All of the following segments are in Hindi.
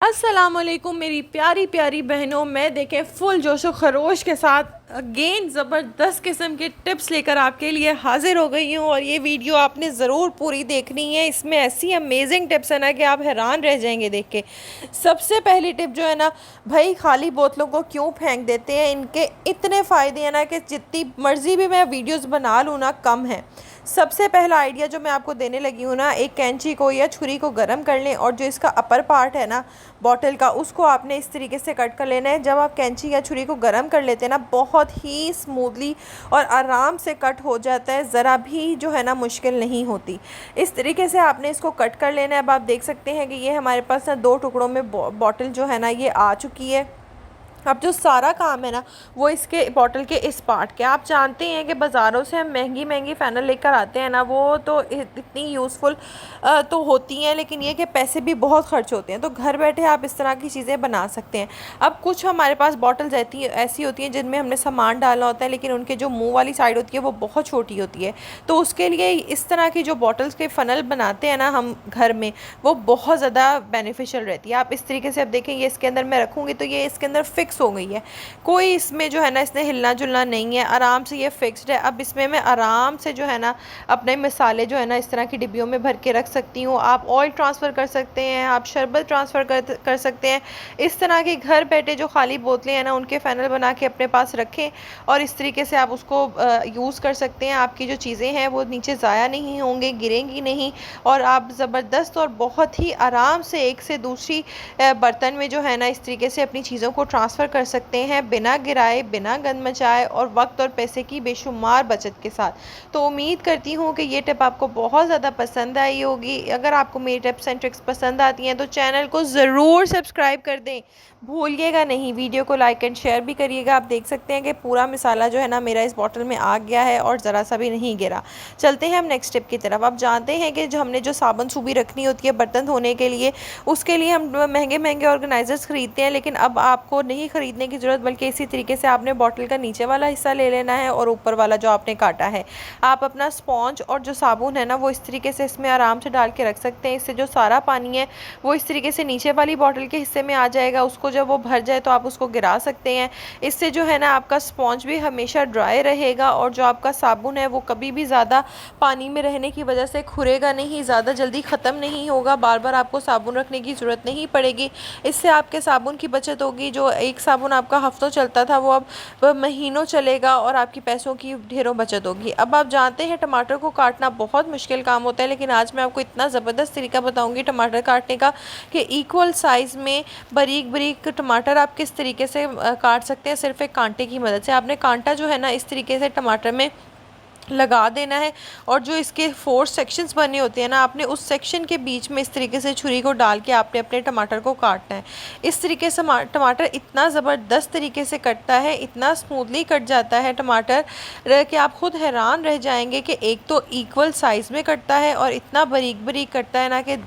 अस्सलामुअलैकुम मेरी प्यारी प्यारी बहनों, मैं देखें फुल जोशो खरोश के साथ अगेन ज़बरदस्त किस्म के टिप्स लेकर आपके लिए हाजिर हो गई हूँ। और ये वीडियो आपने ज़रूर पूरी देखनी है। इसमें ऐसी अमेजिंग टिप्स है ना कि आप हैरान रह जाएंगे देख के। सबसे पहली टिप जो है ना, भाई खाली बोतलों को क्यों फेंक देते हैं, इनके इतने फ़ायदे हैं ना कि जितनी मर्ज़ी भी मैं वीडियोस बना लूँ ना कम है। सबसे पहला आइडिया जो मैं आपको देने लगी हूँ ना, एक कैंची को या छुरी को गर्म कर लें और जो इसका अपर पार्ट है ना बॉटल का, उसको आपने इस तरीके से कट कर लेना है। जब आप कैंची या छुरी को गर्म कर लेते हैं ना, बहुत ही स्मूथली और आराम से कट हो जाता है, ज़रा भी जो है ना मुश्किल नहीं होती। इस तरीके से आपने इसको कट कर लेना है। अब आप देख सकते हैं कि ये हमारे पास ना दो टुकड़ों में बॉटल जो है ना ये आ चुकी है। अब जो सारा काम है ना वो इसके बॉटल के इस पार्ट के। आप जानते हैं कि बाज़ारों से हम महंगी महंगी फ़ैनल लेकर आते हैं ना, वो तो इतनी यूज़फुल तो होती हैं, लेकिन ये कि पैसे भी बहुत ख़र्च होते हैं। तो घर बैठे आप इस तरह की चीज़ें बना सकते हैं। अब कुछ हमारे पास बॉटल्स ऐसी होती हैं जिनमें हमने सामान डालना होता है, लेकिन उनके जो मुँह वाली साइड होती है वो बहुत छोटी होती है। तो उसके लिए इस तरह की जो बॉटल्स के फ़नल बनाते हैं ना हम घर में, वो बहुत ज़्यादा बेनिफिशियल रहती है। आप इस तरीके से अब देखें, ये इसके अंदर मैं रखूँगी तो ये इसके अंदर फिक्स हो गई है। कोई इसमें जो है ना इसने हिलना जुलना नहीं है, आराम से ये फिक्स्ड है। अब इसमें मैं आराम से जो है ना अपने मसाले जो है ना इस तरह की डिब्बियों में भर के रख सकती हूँ। आप ऑयल ट्रांसफ़र कर सकते हैं, आप शरबत ट्रांसफ़र कर सकते हैं। इस तरह के घर बैठे जो खाली बोतलें हैं ना उनके फ़ैनल बना के अपने पास रखें और इस तरीके से आप उसको यूज़ कर सकते हैं। आपकी जो चीज़ें हैं वो नीचे ज़ाया नहीं होंगे, गिरेंगी नहीं, और आप ज़बरदस्त और बहुत ही आराम से एक से दूसरी बर्तन में जो है ना इस तरीके से अपनी चीज़ों को ट्रांसफ़र कर सकते हैं, बिना गिराए, बिना गंद मचाए, और वक्त और पैसे की बेशुमार बचत के साथ। तो उम्मीद करती हूँ कि ये टिप आपको बहुत ज़्यादा पसंद आई होगी। अगर आपको मेरी टिप्स एंड ट्रिक्स पसंद आती हैं तो चैनल को ज़रूर सब्सक्राइब कर दें, भूलिएगा नहीं। वीडियो को लाइक एंड शेयर भी करिएगा। आप देख सकते हैं कि पूरा मसाला जो है ना मेरा इस बॉटल में आ गया है और ज़रा सा भी नहीं गिरा। चलते हैं हम नेक्स्ट टिप की तरफ। आप जानते हैं कि जो हमने जो साबुन सूबी रखनी होती है बर्तन धोने के लिए, उसके लिए हम महंगे महंगे ऑर्गेनाइजर्स ख़रीदते हैं, लेकिन अब आपको नहीं ख़रीदने की ज़रूरत, बल्कि इसी तरीके से आपने बॉटल का नीचे वाला हिस्सा ले लेना है और ऊपर वाला जो आपने काटा है, आप अपना स्पॉन्ज और जो साबुन है ना वो इस तरीके से इसमें आराम से डाल के रख सकते हैं। इससे जो सारा पानी है वो इस तरीके से नीचे वाली बॉटल के हिस्से में आ जाएगा। उसको जब वो भर जाए तो आप उसको गिरा सकते हैं। इससे जो है ना आपका स्पॉन्ज भी हमेशा ड्राई रहेगा और जो आपका साबुन है वो कभी भी ज़्यादा पानी में रहने की वजह से खुरेगा नहीं, ज़्यादा जल्दी ख़त्म नहीं होगा, बार बार आपको साबुन रखने की ज़रूरत नहीं पड़ेगी। इससे आपके साबुन की बचत होगी। जो एक साबुन आपका हफ्तों चलता था वो अब महीनों चलेगा और आपकी पैसों की ढेरों बचत होगी। अब आप जानते हैं टमाटर को काटना बहुत मुश्किल काम होता है, लेकिन आज मैं आपको इतना ज़बरदस्त तरीका बताऊंगी टमाटर काटने का कि इक्वल साइज़ में बारीक बारीक टमाटर आप किस तरीके से काट सकते हैं सिर्फ एक कांटे की मदद से। आपने कांटा जो है ना इस तरीके से टमाटर में लगा देना है और जो इसके 4 सेक्शंस बने होते हैं ना, आपने उस सेक्शन के बीच में इस तरीके से छुरी को डाल के आपने अपने टमाटर को काटना है। इस तरीके से टमाटर इतना ज़बरदस्त तरीके से कटता है, इतना स्मूथली कट जाता है टमाटर कि आप ख़ुद हैरान रह जाएंगे कि एक तो इक्वल साइज़ में कटता है और इतना बारीक बारीक कटता है ना कि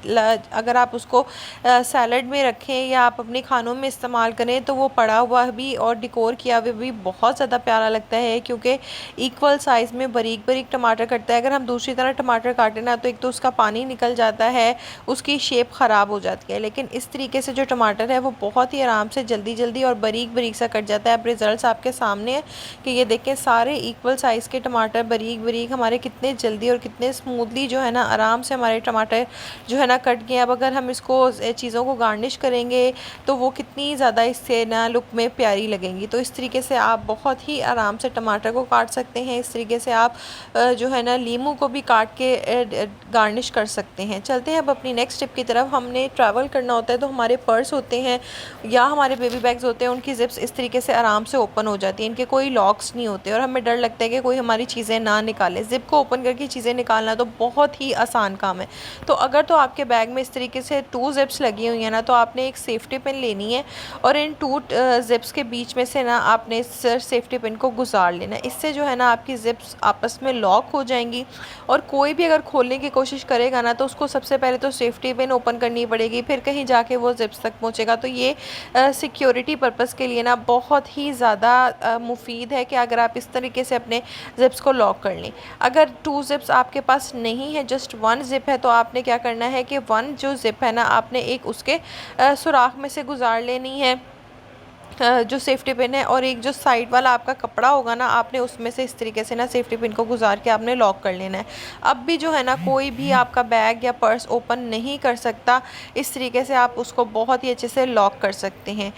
अगर आप उसको सैलड में रखें या आप अपने खानों में इस्तेमाल करें तो वो पड़ा हुआ भी और डिकोर किया हुआ भी बहुत ज़्यादा प्यारा लगता है, क्योंकि इक्वल साइज़ में बारीक बारीक टमाटर कटता है। अगर हम दूसरी तरह टमाटर काटें ना तो एक तो उसका पानी निकल जाता है, उसकी शेप ख़राब हो जाती है, लेकिन इस तरीके से जो टमाटर है वो बहुत ही आराम से जल्दी जल्दी और बारीक बारीक सा कट जाता है। अब रिज़ल्ट्स आपके सामने है कि ये देखें सारे इक्वल साइज़ के टमाटर बारीक बारीक हमारे कितने जल्दी और कितने स्मूथली जो है ना आराम से हमारे टमाटर जो है ना कट गए। अब अगर हम इसको चीज़ों को गार्निश करेंगे तो वो कितनी ज़्यादा इससे ना लुक में प्यारी लगेंगी। तो इस तरीके से आप बहुत ही आराम से टमाटर को काट सकते हैं। इस तरीके से आप जो है ना लीमू को भी काट के गार्निश कर सकते हैं। चलते हैं अब अपनी नेक्स्ट टिप की तरफ। हमने ट्रैवल करना होता है तो हमारे पर्स होते हैं या हमारे बेबी बैग्स होते हैं, उनकी जिप्स इस तरीके से आराम से ओपन हो जाती हैं, इनके कोई लॉक्स नहीं होते और हमें डर लगता है कि कोई हमारी चीज़ें ना निकाले। ज़िप को ओपन करके चीज़ें निकालना तो बहुत ही आसान काम है। तो अगर तो आपके बैग में इस तरीके से 2 जिप्स लगी हुई हैं ना, तो आपने एक सेफ्टी पिन लेनी है और इन 2 जिप्स के बीच में से ना आपने इस सेफ्टी पिन को गुजार लेना है। इससे जो है ना आपकी जिप्स आपस आपस में लॉक हो जाएंगी। और कोई भी अगर खोलने की कोशिश करेगा ना तो उसको सबसे पहले तो सेफ्टी पिन ओपन करनी पड़ेगी, फिर कहीं जाके वो जिप्स तक पहुँचेगा। तो ये सिक्योरिटी पर्पज़ के लिए ना बहुत ही ज़्यादा मुफीद है कि अगर आप इस तरीके से अपने जिप्स को लॉक कर लें। अगर 2 जिप्स आपके पास नहीं है, जस्ट 1 जिप है, तो आपने क्या करना है कि 1 जो जिप है ना आपने एक उसके सुराख में से गुजार लेनी है, जो सेफ्टी पिन है, और एक जो साइड वाला आपका कपड़ा होगा ना आपने उसमें से इस तरीके से ना सेफ्टी पिन को गुजार के आपने लॉक कर लेना है। अब भी जो है ना कोई भी आपका बैग या पर्स ओपन नहीं कर सकता, इस तरीके से आप उसको बहुत ही अच्छे से लॉक कर सकते हैं।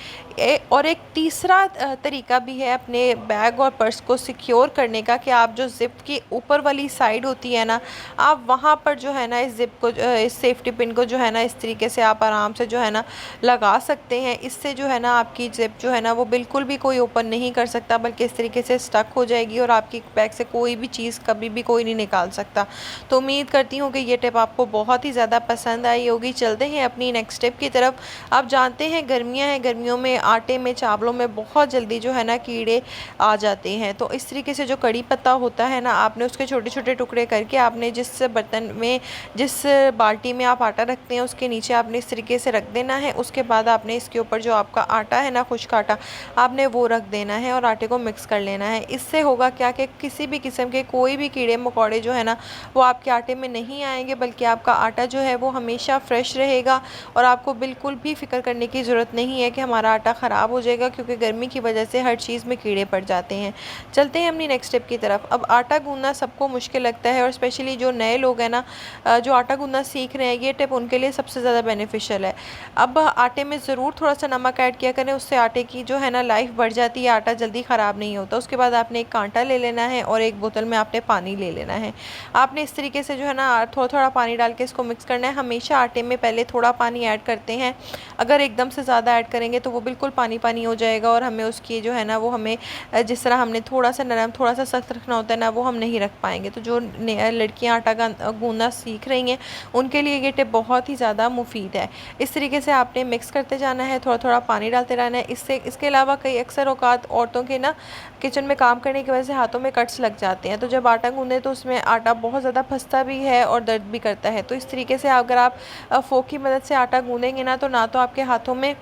और एक तीसरा तरीका भी है अपने बैग और पर्स को सिक्योर करने का, कि आप जो ज़िप की ऊपर वाली साइड होती है ना, आप वहाँ पर जो है ना इस ज़िप को इस सेफ्टी पिन को जो है ना इस तरीके से आप आराम से जो है ना लगा सकते हैं। इससे जो है ना आपकी ज़िप जो है ना वो बिल्कुल भी कोई ओपन नहीं कर सकता, बल्कि इस तरीके से स्टक हो जाएगी और आपकी बैग से कोई भी चीज़ कभी भी कोई नहीं निकाल सकता। तो उम्मीद करती हूँ कि ये टिप आपको बहुत ही ज़्यादा पसंद आई होगी। चलते हैं अपनी नेक्स्ट टिप की तरफ। आप जानते हैं गर्मियाँ हैं, गर्मियों में आटे में, चावलों में बहुत जल्दी जो है ना कीड़े आ जाते हैं। तो इस तरीके से जो कड़ी पत्ता होता है ना, आपने उसके छोटे छोटे टुकड़े करके आपने जिस बर्तन में, जिस बाल्टी में आप आटा रखते हैं उसके नीचे आपने इस तरीके से रख देना है। उसके बाद आपने इसके ऊपर जो आपका आटा है ना, खुश्क आटा, आपने वो रख देना है और आटे को मिक्स कर लेना है। इससे होगा क्या कि किसी भी किस्म के कोई भी कीड़े मकोड़े जो है ना वो आपके आटे में नहीं आएंगे, बल्कि आपका आटा जो है वो हमेशा फ्रेश रहेगा और आपको बिल्कुल भी फ़िक्र करने की ज़रूरत नहीं है कि हमारा आटा ख़राब हो जाएगा, क्योंकि गर्मी की वजह से हर चीज़ में कीड़े पड़ जाते हैं। चलते हैं अपनी नेक्स्ट टिप की तरफ। अब आटा गूंदना सबको मुश्किल लगता है, और स्पेशली जो नए लोग हैं ना, जो आटा गूंदना सीख रहे हैं, ये टिप उनके लिए सबसे ज़्यादा बेनिफिशियल है। अब आटे में ज़रूर थोड़ा सा नमक ऐड किया करें, उससे आटे की जो है ना लाइफ बढ़ जाती है, आटा जल्दी ख़राब नहीं होता। उसके बाद आपने एक कांटा ले लेना है और एक बोतल में आपने पानी ले लेना है। आपने इस तरीके से जो है ना थोड़ा थोड़ा पानी डाल के इसको मिक्स करना है। हमेशा आटे में पहले थोड़ा पानी ऐड करते हैं, अगर एकदम से ज़्यादा ऐड करेंगे तो वो बिल्कुल पानी पानी हो जाएगा और हमें उसकी जो है ना वो हमें जिस तरह हमने थोड़ा सा नरम थोड़ा सा सख्त रखना होता है ना, वो हम नहीं रख पाएंगे। तो जो लड़कियाँ आटा गूंदना सीख रही हैं उनके लिए ये टिप बहुत ही ज़्यादा मुफीद है। इस तरीके से आपने मिक्स करते जाना है, थोड़ा थोड़ा पानी डालते रहना है। इसके अलावा कई अक्सर औकात औरतों के ना किचन में काम करने की वजह से हाथों में कट्स लग जाते हैं, तो जब आटा गूंदे तो उसमें आटा बहुत ज़्यादा फंसता भी है और दर्द भी करता है। तो इस तरीके से अगर आप फोक की मदद से आटा गूंदेंगे ना तो आपके हाथों में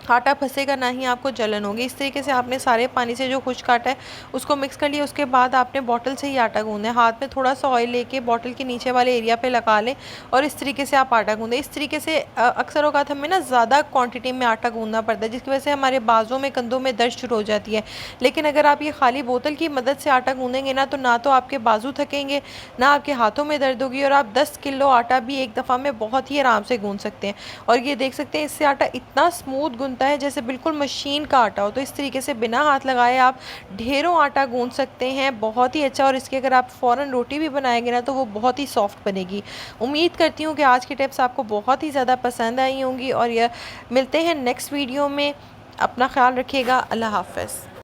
आटा फंसेगा, ना ही आपको जलन होगी। इस तरीके से आपने सारे पानी से जो खुश्क आटा है उसको मिक्स कर लिया। उसके बाद आपने बॉटल से ही आटा गूंदना है। हाथ में थोड़ा सा ऑयल लेके बॉटल के नीचे वाले एरिया पे लगा लें और इस तरीके से आप आटा गूंदें। इस तरीके से अक्सर औकात हमें ना ज़्यादा क्वांटिटी में आटा गूंदना पड़ता है, जिसकी वजह से हमारे बाजों में, कंधों में दर्द शुरू हो जाती है। लेकिन अगर आप ये खाली बोतल की मदद से आटा गूंदेंगे ना तो आपके बाजू थकेंगे, ना आपके हाथों में दर्द होगी, और आप 10 किलो आटा भी एक दफ़ा में बहुत ही आराम से गूंद सकते हैं। और ये देख सकते हैं इससे आटा इतना स्मूथ गूंदता है जैसे बिल्कुल मशीन का आटा हो। तो इस तरीके से बिना हाथ लगाए आप ढेरों आटा गूंद सकते हैं, बहुत ही अच्छा। और इसकी अगर आप फ़ौरन रोटी भी बनाएंगे ना तो वो बहुत ही सॉफ्ट बनेगी। उम्मीद करती हूँ कि आज की टिप्स आपको बहुत ही ज़्यादा पसंद आई होंगी, और यह मिलते हैं नेक्स्ट वीडियो में। अपना ख्याल रखिएगा। अल्लाह हाफ़िज़।